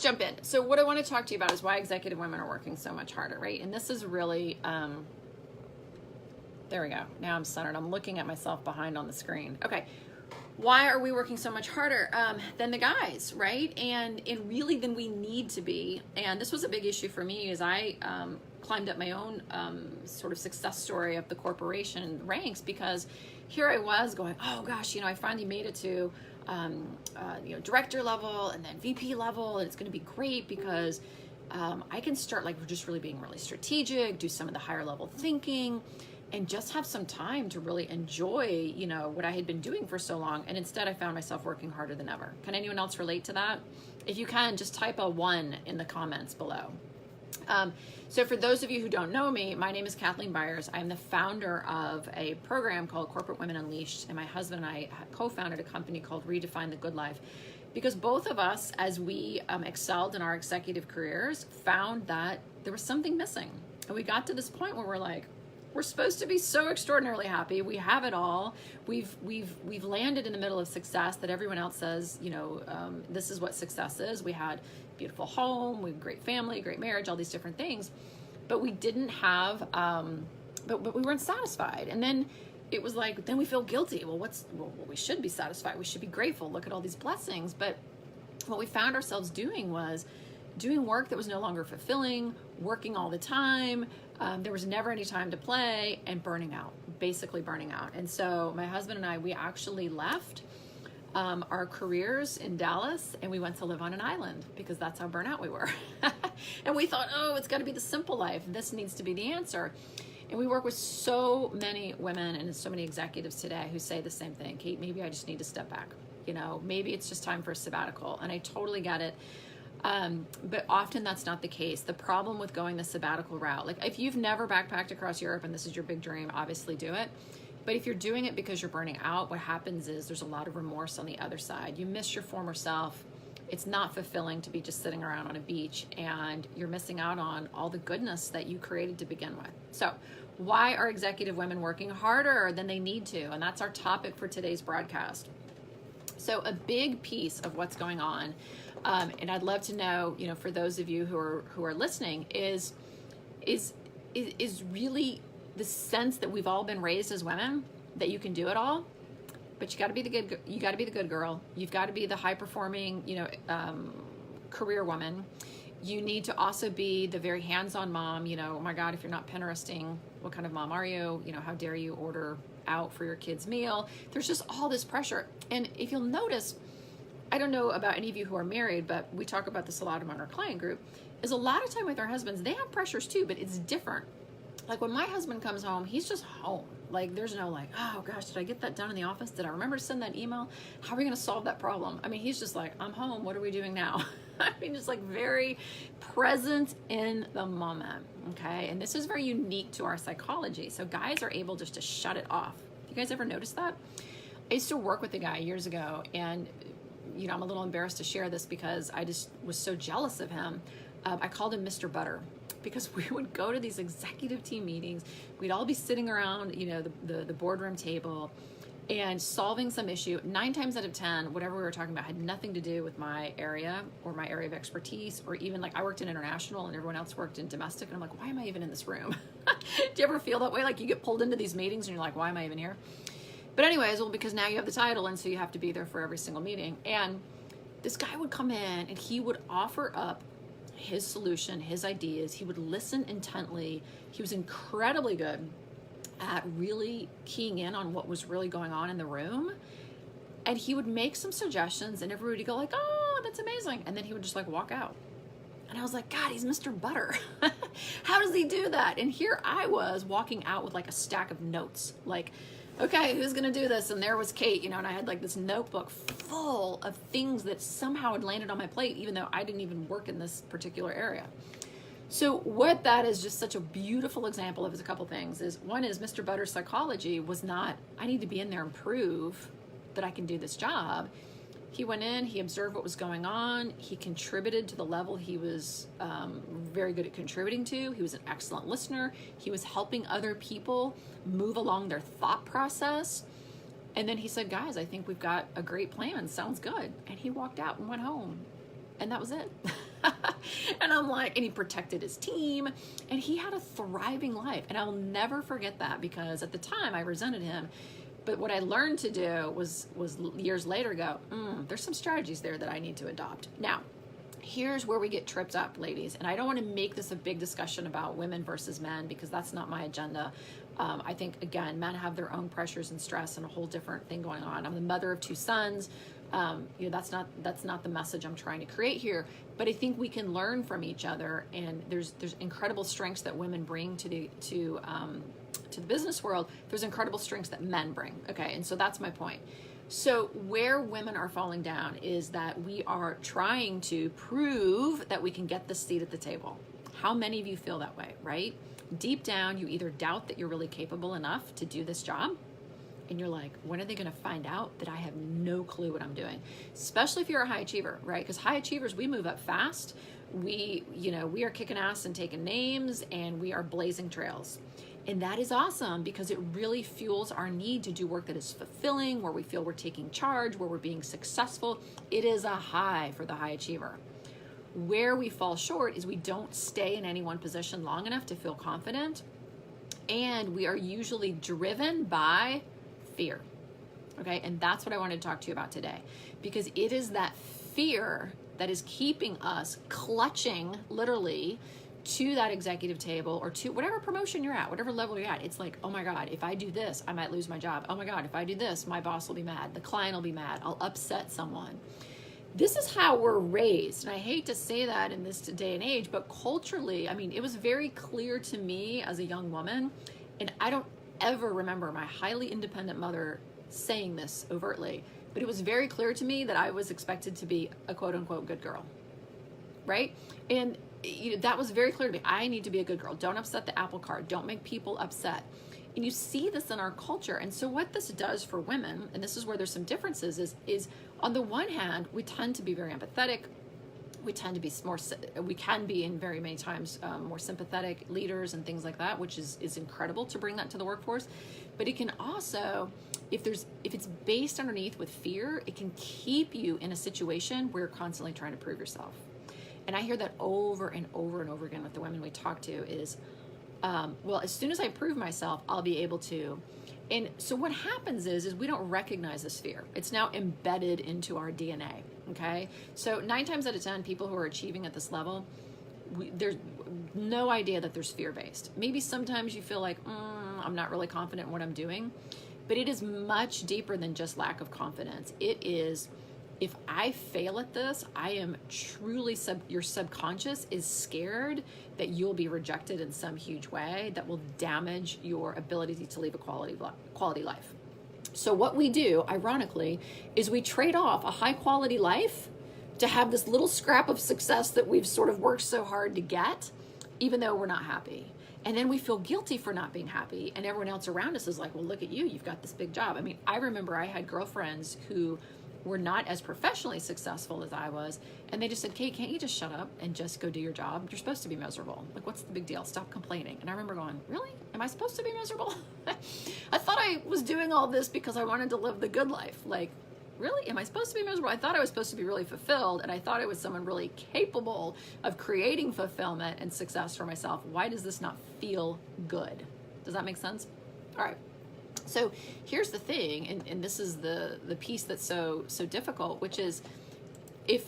let's jump in. So what I want to talk to you about is why executive women are working so much harder, right? And this is really, there we go. Now I'm centered. I'm looking at myself behind on the screen. Okay. Why are we working so much harder than the guys, right? And really than we need to be. And this was a big issue for me as I climbed up my own sort of success story of the corporation ranks, because here I was going, oh gosh, I finally made it to director level and then VP level, and it's going to be great because I can start like just really being really strategic, do some of the higher level thinking, and just have some time to really enjoy, what I had been doing for so long. And instead I found myself working harder than ever. Can anyone else relate to that? If you can, just type a 1 in the comments below. So for those of you who don't know me, my name is Kathleen Byers. I'm the founder of a program called Corporate Women Unleashed, and my husband and I co-founded a company called Redefine the Good Life, because both of us, as we excelled in our executive careers, found that there was something missing. And we got to this point where we're like, we're supposed to be so extraordinarily happy. We have it all. We've landed in the middle of success that everyone else says, this is what success is. We had a beautiful home, we had great family, great marriage, all these different things, but we didn't have, but we weren't satisfied. And then it was like, then we feel guilty. Well, we should be satisfied. We should be grateful. Look at all these blessings. But what we found ourselves doing was doing work that was no longer fulfilling, working all the time. There was never any time to play, and basically burning out. And so my husband and I, we actually left our careers in Dallas, and we went to live on an island because that's how burnt out we were. And we thought, oh, it's got to be the simple life. This needs to be the answer. And we work with so many women and so many executives today who say the same thing. Kate, maybe I just need to step back. Maybe it's just time for a sabbatical. And I totally get it. But often that's not the case. The problem with going the sabbatical route, like if you've never backpacked across Europe and this is your big dream, obviously do it. But if you're doing it because you're burning out, what happens is there's a lot of remorse on the other side. You miss your former self. It's not fulfilling to be just sitting around on a beach, and you're missing out on all the goodness that you created to begin with. So why are executive women working harder than they need to? And that's our topic for today's broadcast. So a big piece of what's going on, and I'd love to know, for those of you who are listening, is really the sense that we've all been raised as women that you can do it all, but you got to be the good girl. You've got to be the high performing, career woman. You need to also be the very hands-on mom. Oh my God, if you're not Pinteresting, what kind of mom are you? How dare you order out for your kid's meal? There's just all this pressure. And if you'll notice, I don't know about any of you who are married, but we talk about this a lot among our client group, is a lot of time with our husbands, they have pressures too, but it's different. Like when my husband comes home, he's just home. Like there's no like, oh gosh, did I get that done in the office? Did I remember to send that email? How are we going to solve that problem? I mean, he's just like, I'm home. What are we doing now? I mean, just like very present in the moment. Okay. And this is very unique to our psychology. So guys are able just to shut it off. You guys ever notice that? I used to work with a guy years ago, and I'm a little embarrassed to share this because I just was so jealous of him. I called him Mr. Butter, because we would go to these executive team meetings. We'd all be sitting around, the boardroom table and solving some issue. 9 times out of 10, whatever we were talking about had nothing to do with my area or my area of expertise, or even like I worked in international and everyone else worked in domestic. And I'm like, why am I even in this room? Do you ever feel that way? Like you get pulled into these meetings and you're like, why am I even here? But anyways, well, because now you have the title, and so you have to be there for every single meeting. And this guy would come in and he would offer up his solution, his ideas. He would listen intently. He was incredibly good at really keying in on what was really going on in the room. And he would make some suggestions and everybody would go like, oh, that's amazing. And then he would just like walk out. And I was like, God, he's Mr. Butter. How does he do that? And here I was walking out with like a stack of notes, like, okay, who's gonna do this? And there was Kate, and I had like this notebook full of things that somehow had landed on my plate, even though I didn't even work in this particular area. So what that is just such a beautiful example of is a couple things. One is Mr. Butter's psychology was not, I need to be in there and prove that I can do this job. He went in, he observed what was going on, he contributed to the level he was very good at contributing to. He was an excellent listener. He was helping other people move along their thought process. And then he said, guys, I think we've got a great plan. Sounds good. And he walked out and went home. And that was it. And I'm like, and he protected his team, and he had a thriving life. And I'll never forget that, because at the time I resented him. But what I learned to do was years later go, there's some strategies there that I need to adopt. Now, here's where we get tripped up, ladies. And I don't want to make this a big discussion about women versus men, because that's not my agenda. I think, again, men have their own pressures and stress and a whole different thing going on. I'm the mother of 2 sons. That's not the message I'm trying to create here. But I think we can learn from each other, and there's incredible strengths that women bring to the business world. There's incredible strengths that men bring. Okay, and so that's my point. So where women are falling down is that we are trying to prove that we can get the seat at the table. How many of you feel that way, right? Deep down, you either doubt that you're really capable enough to do this job, and you're like, when are they going to find out that I have no clue what I'm doing? Especially if you're a high achiever, right? Because high achievers, we move up fast. We are kicking ass and taking names, and we are blazing trails. And that is awesome, because it really fuels our need to do work that is fulfilling, where we feel we're taking charge, where we're being successful. It is a high for the high achiever. Where we fall short is we don't stay in any one position long enough to feel confident, and we are usually driven by fear. Okay, and that's what I wanted to talk to you about today, because it is that fear that is keeping us clutching literally to that executive table, or to whatever promotion you're at, whatever level you're at. It's like, oh my God, if I do this, I might lose my job. Oh my God, if I do this, my boss will be mad. The client will be mad. I'll upset someone. This is how we're raised. And I hate to say that in this day and age, but culturally, I mean, it was very clear to me as a young woman, and I don't ever remember my highly independent mother saying this overtly, but it was very clear to me that I was expected to be a quote unquote good girl, right? And that was very clear to me. I need to be a good girl. Don't upset the apple cart. Don't make people upset. And you see this in our culture. And so what this does for women, and this is where there's some differences, is on the one hand, we tend to be very empathetic. We tend to be we can be in very many times more sympathetic leaders and things like that, which is incredible to bring that to the workforce. But it can also, if it's based underneath with fear, it can keep you in a situation where you're constantly trying to prove yourself. And I hear that over and over and over again with the women we talk to is, well, as soon as I prove myself, I'll be able to. And so what happens is we don't recognize this fear. It's now embedded into our DNA, okay? So 9 times out of 10, people who are achieving at this level, there's no idea that there's fear-based. Maybe sometimes you feel like, I'm not really confident in what I'm doing, but it is much deeper than just lack of confidence. It is, if I fail at this, I am truly, your subconscious is scared that you'll be rejected in some huge way that will damage your ability to live a quality life. So what we do, ironically, is we trade off a high quality life to have this little scrap of success that we've sort of worked so hard to get, even though we're not happy. And then we feel guilty for not being happy. And everyone else around us is like, well, look at you, you've got this big job. I mean, I remember I had girlfriends who were not as professionally successful as I was, and they just said, Kate, can't you just shut up and just go do your job? You're supposed to be miserable. Like, what's the big deal? Stop complaining. And I remember going, really? Am I supposed to be miserable? I thought I was doing all this because I wanted to live the good life. Like, really? Am I supposed to be miserable? I thought I was supposed to be really fulfilled, and I thought I was someone really capable of creating fulfillment and success for myself. Why does this not feel good? Does that make sense? All right. So here's the thing, and this is the piece that's so difficult, which is if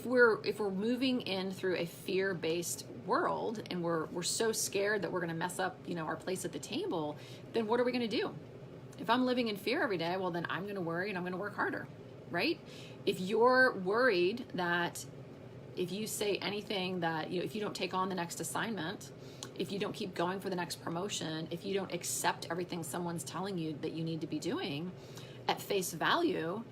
we're moving in through a fear-based world, and we're so scared that we're going to mess up, our place at the table, then what are we going to do? If I'm living in fear every day, well, then I'm going to worry and I'm going to work harder, right? If you're worried that if you say anything that, if you don't take on the next assignment, if you don't keep going for the next promotion, if you don't accept everything someone's telling you that you need to be doing at face value,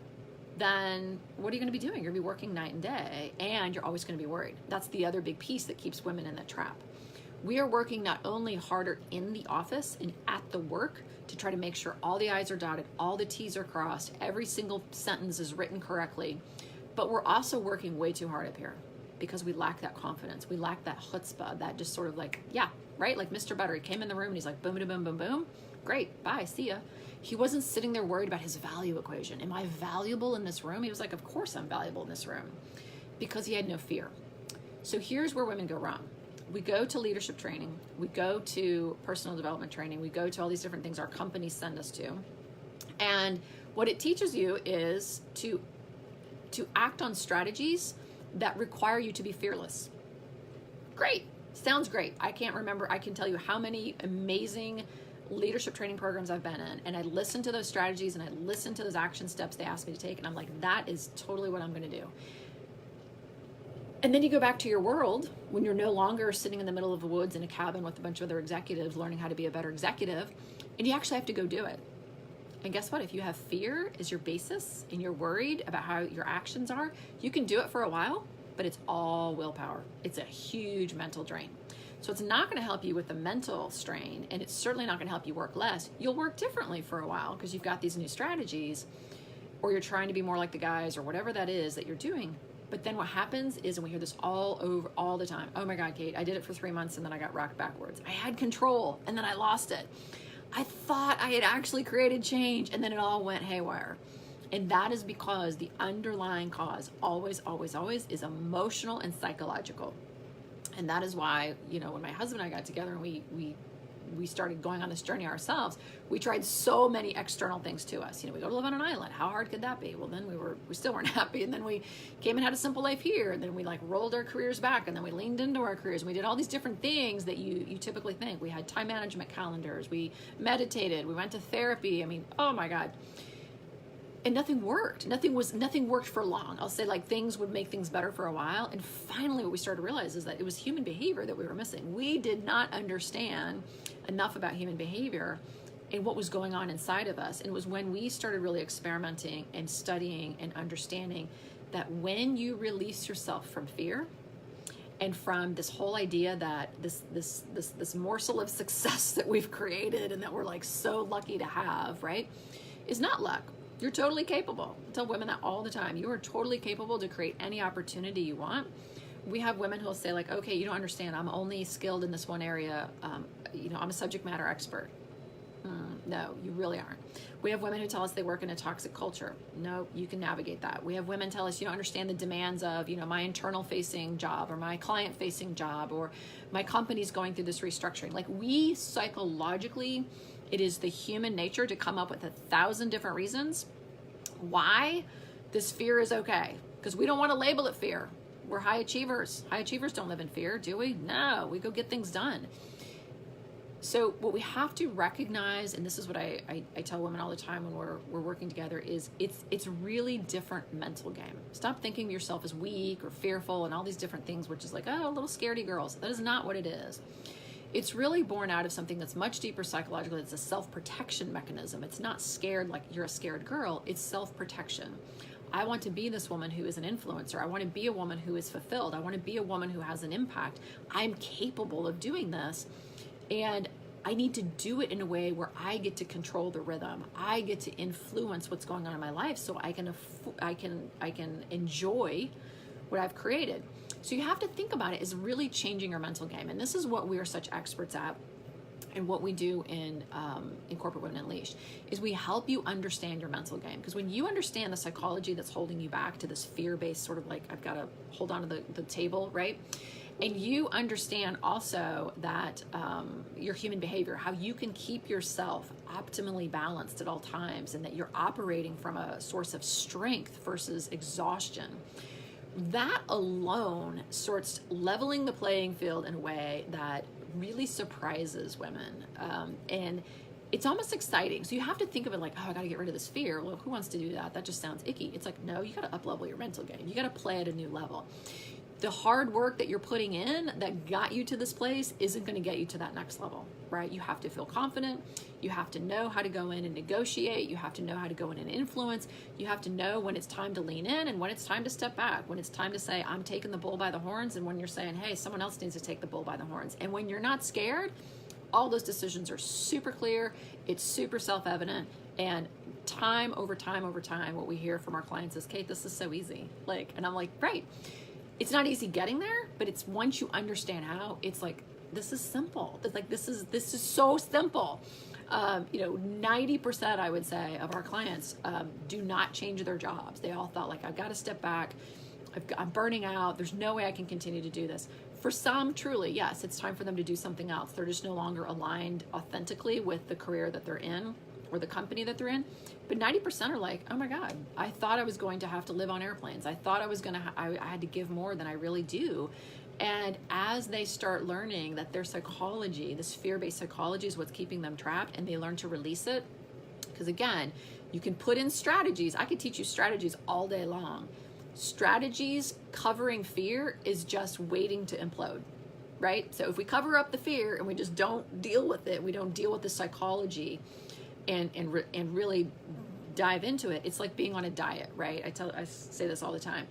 then what are you going to be doing? You're going to be working night and day, and you're always going to be worried. That's the other big piece that keeps women in that trap. We are working not only harder in the office and at the work to try to make sure all the I's are dotted, all the T's are crossed, every single sentence is written correctly, but we're also working way too hard up here, because we lack that confidence. We lack that chutzpah, that just sort of like, yeah, right? Like Mr. Butter, he came in the room and he's like, boom, boom, boom, boom, boom. Great, bye, see ya. He wasn't sitting there worried about his value equation. Am I valuable in this room? He was like, of course I'm valuable in this room, because he had no fear. So here's where women go wrong. We go to leadership training, we go to personal development training, we go to all these different things our companies send us to. And what it teaches you is to act on strategies that require you to be fearless. Great, sounds great. I can't remember, I can tell you how many amazing leadership training programs I've been in, and I listen to those strategies and I listen to those action steps they ask me to take, and I'm like, that is totally what I'm gonna do. And then you go back to your world when you're no longer sitting in the middle of the woods in a cabin with a bunch of other executives learning how to be a better executive, and you actually have to go do it. And guess what? If you have fear as your basis and you're worried about how your actions are, you can do it for a while, but it's all willpower. It's a huge mental drain. So it's not going to help you with the mental strain, and it's certainly not going to help you work less. You'll work differently for a while because you've got these new strategies, or you're trying to be more like the guys, or whatever that is that you're doing. But then what happens is, and we hear this all the time, oh my God, Kate, I did it for 3 months and then I got rocked backwards. I had control and then I lost it. I thought I had actually created change and then it all went haywire. And that is because the underlying cause always is emotional and psychological. And that is why, when my husband and I got together and we started going on this journey ourselves, we tried so many external things to us. We go to live on an island. How hard could that be? Well, then we still weren't happy. And then we came and had a simple life here. And then we rolled our careers back, and then we leaned into our careers. And we did all these different things that you typically think. We had time management calendars. We meditated. We went to therapy. I mean, oh my God. And nothing worked. Nothing worked for long. I'll say things would make things better for a while. And finally what we started to realize is that it was human behavior that we were missing. We did not understand enough about human behavior and what was going on inside of us. And it was when we started really experimenting and studying and understanding that when you release yourself from fear and from this whole idea that this morsel of success that we've created and that we're so lucky to have, right, is not luck. You're totally capable. I tell women that all the time. You are totally capable to create any opportunity you want. We have women who will say okay, you don't understand. I'm only skilled in this one area. I'm a subject matter expert. No, you really aren't. We have women who tell us they work in a toxic culture. No, you can navigate that. We have women tell us you don't understand the demands of, my internal facing job or my client facing job or my company's going through this restructuring. We psychologically, it is the human nature to come up with 1,000 different reasons why this fear is okay. Because we don't want to label it fear. We're high achievers. High achievers don't live in fear, do we? No, we go get things done. So what we have to recognize, and this is what I tell women all the time when we're working together, is it's really different mental game. Stop thinking of yourself as weak or fearful and all these different things, which is little scaredy girls. That is not what it is. It's really born out of something that's much deeper psychologically. It's a self-protection mechanism. It's not scared like you're a scared girl. It's self-protection. I want to be this woman who is an influencer. I want to be a woman who is fulfilled. I want to be a woman who has an impact. I'm capable of doing this. And I need to do it in a way where I get to control the rhythm. I get to influence what's going on in my life so I can enjoy what I've created. So you have to think about it as really changing your mental game. And this is what we are such experts at, and what we do in Corporate Women Unleashed is we help you understand your mental game. Because when you understand the psychology that's holding you back to this fear-based sort of I've got to hold on to the table, right? And you understand also that your human behavior, how you can keep yourself optimally balanced at all times, and that you're operating from a source of strength versus exhaustion. That alone starts leveling the playing field in a way that really surprises women. And it's almost exciting. So you have to think of it I got to get rid of this fear. Well, who wants to do that? That just sounds icky. It's no, you got to up-level your mental game. You got to play at a new level. The hard work that you're putting in that got you to this place isn't going to get you to that next level, right? You have to feel confident. You have to know how to go in and negotiate. You have to know how to go in and influence. You have to know when it's time to lean in and when it's time to step back, when it's time to say, I'm taking the bull by the horns, and when you're saying, hey, someone else needs to take the bull by the horns. And when you're not scared, all those decisions are super clear. It's super self-evident. And time over time, what we hear from our clients is, Kate, this is so easy. And I'm right. It's not easy getting there, but it's once you understand how, it's this is simple. It's this is so simple. 90% I would say of our clients do not change their jobs. They all thought I've got to step back. I'm burning out. There's no way I can continue to do this. For some, truly, yes, it's time for them to do something else. They're just no longer aligned authentically with the career that they're in or the company that they're in. But 90% are like, oh my God, I thought I was going to have to live on airplanes. I thought I was going to, I had to give more than I really do. And as they start learning that their psychology, this fear-based psychology is what's keeping them trapped, and they learn to release it, because again, you can put in strategies. I could teach you strategies all day long. Strategies covering fear is just waiting to implode, right? So if we cover up the fear and we just don't deal with it, we don't deal with the psychology and really dive into it, it's like being on a diet, right? I say this all the time.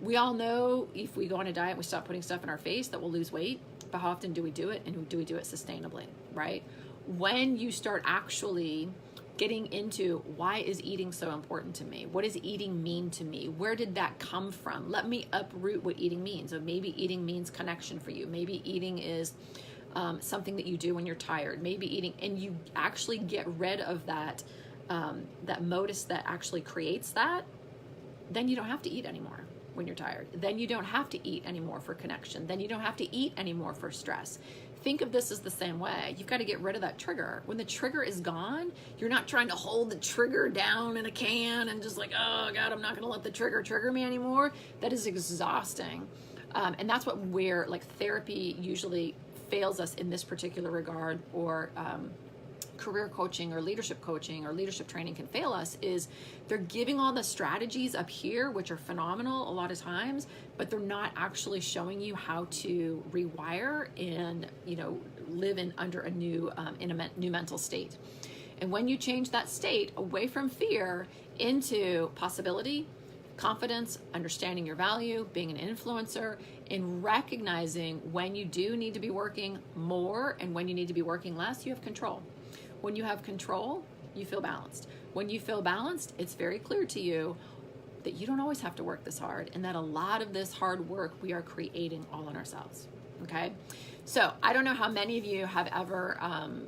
We all know if we go on a diet and we stop putting stuff in our face that we'll lose weight, but how often do we do it, and do we do it sustainably, right? When you start actually getting into why is eating so important to me? What does eating mean to me? Where did that come from? Let me uproot what eating means. So maybe eating means connection for you. Maybe eating is something that you do when you're tired. Maybe eating, and you actually get rid of that, that modus that actually creates that, then you don't have to eat anymore when you're tired. Then you don't have to eat anymore for connection. Then you don't have to eat anymore for stress. Think of this as the same way. You've got to get rid of that trigger. When the trigger is gone, you're not trying to hold the trigger down in a can and just like, oh God, I'm not going to let the trigger me anymore. That is exhausting. And that's what where like therapy usually fails us in this particular regard, or career coaching or leadership training can fail us, is they're giving all the strategies up here, which are phenomenal a lot of times, but they're not actually showing you how to rewire and, you know, live in under a new, in a new mental state. And when you change that state away from fear into possibility, confidence, understanding your value, being an influencer, and recognizing when you do need to be working more and when you need to be working less, you have control. When you have control, you feel balanced. When you feel balanced, it's very clear to you that you don't always have to work this hard, and that a lot of this hard work we are creating all on ourselves, okay? So I don't know how many of you have ever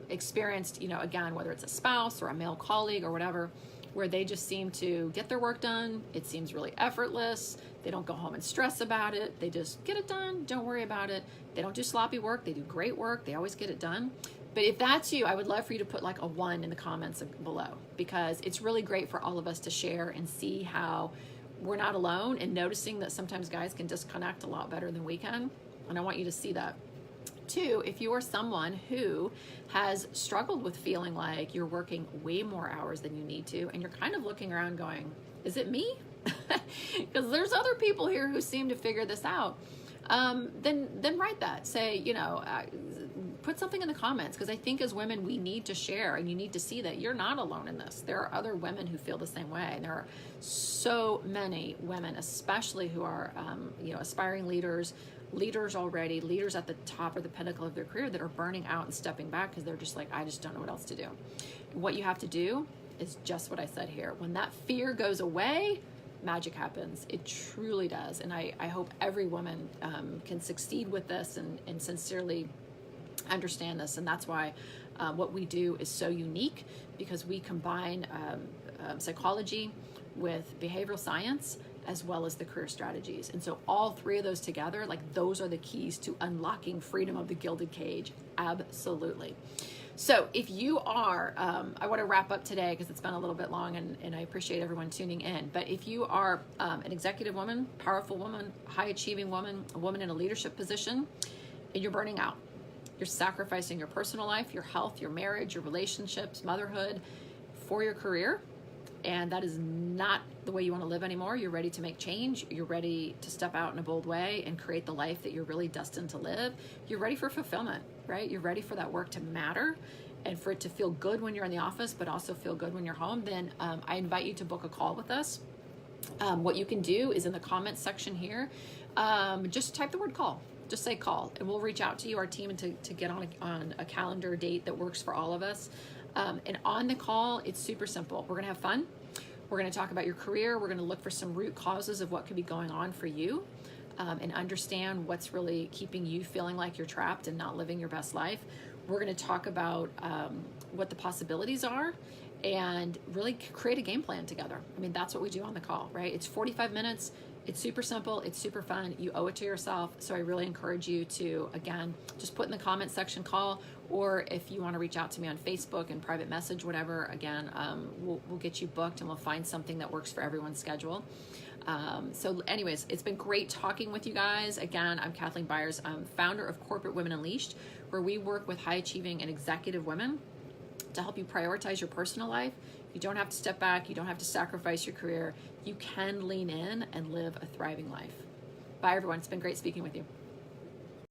experienced, you know, again, whether it's a spouse or a male colleague or whatever, where they just seem to get their work done. It seems really effortless. They don't go home and stress about it. They just get it done, don't worry about it. They don't do sloppy work, they do great work. They always get it done. But if that's you, I would love for you to put like a 1 in the comments below, because it's really great for all of us to share and see how we're not alone, and noticing that sometimes guys can disconnect a lot better than we can. And I want you to see that. 2, if you are someone who has struggled with feeling like you're working way more hours than you need to, and you're kind of looking around going, is it me? Because there's other people here who seem to figure this out. Then write that. Say, you know, put something in the comments, because I think as women we need to share, and you need to see that you're not alone in this. There are other women who feel the same way, and there are so many women, especially who are you know, aspiring leaders already, leaders at the top or the pinnacle of their career, that are burning out and stepping back because they're just like, I just don't know what else to do. And what you have to do is just what I said here. When that fear goes away, magic happens. It truly does. And I hope every woman can succeed with this and sincerely understand this. And that's why what we do is so unique, because we combine psychology with behavioral science as well as the career strategies. And so all 3 of those together, like, those are the keys to unlocking freedom of the gilded cage. Absolutely. So if you are, I want to wrap up today because it's been a little bit long, and I appreciate everyone tuning in. But if you are an executive woman, powerful woman, high achieving woman, a woman in a leadership position, and you're burning out, you're sacrificing your personal life, your health, your marriage, your relationships, motherhood for your career, and that is not the way you want to live anymore. You're ready to make change. You're ready to step out in a bold way and create the life that you're really destined to live. You're ready for fulfillment, right? You're ready for that work to matter and for it to feel good when you're in the office, but also feel good when you're home. Then I invite you to book a call with us. What you can do is in the comments section here, just type the word call. Just say call, and we'll reach out to you, our team, to get on a calendar date that works for all of us. And on the call, it's super simple. We're going to have fun. We're going to talk about your career. We're going to look for some root causes of what could be going on for you, and understand what's really keeping you feeling like you're trapped and not living your best life. We're going to talk about what the possibilities are and really create a game plan together. I mean, that's what we do on the call, right? It's 45 minutes. It's super simple. It's super fun. You owe it to yourself. So I really encourage you to, again, just put in the comment section call, or if you want to reach out to me on Facebook and private message, whatever, again, we'll get you booked and we'll find something that works for everyone's schedule. So anyways, it's been great talking with you guys. Again, I'm Kathleen Byers. I'm founder of Corporate Women Unleashed, where we work with high achieving and executive women to help you prioritize your personal life. You don't have to step back. You don't have to sacrifice your career. You can lean in and live a thriving life. Bye, everyone. It's been great speaking with you.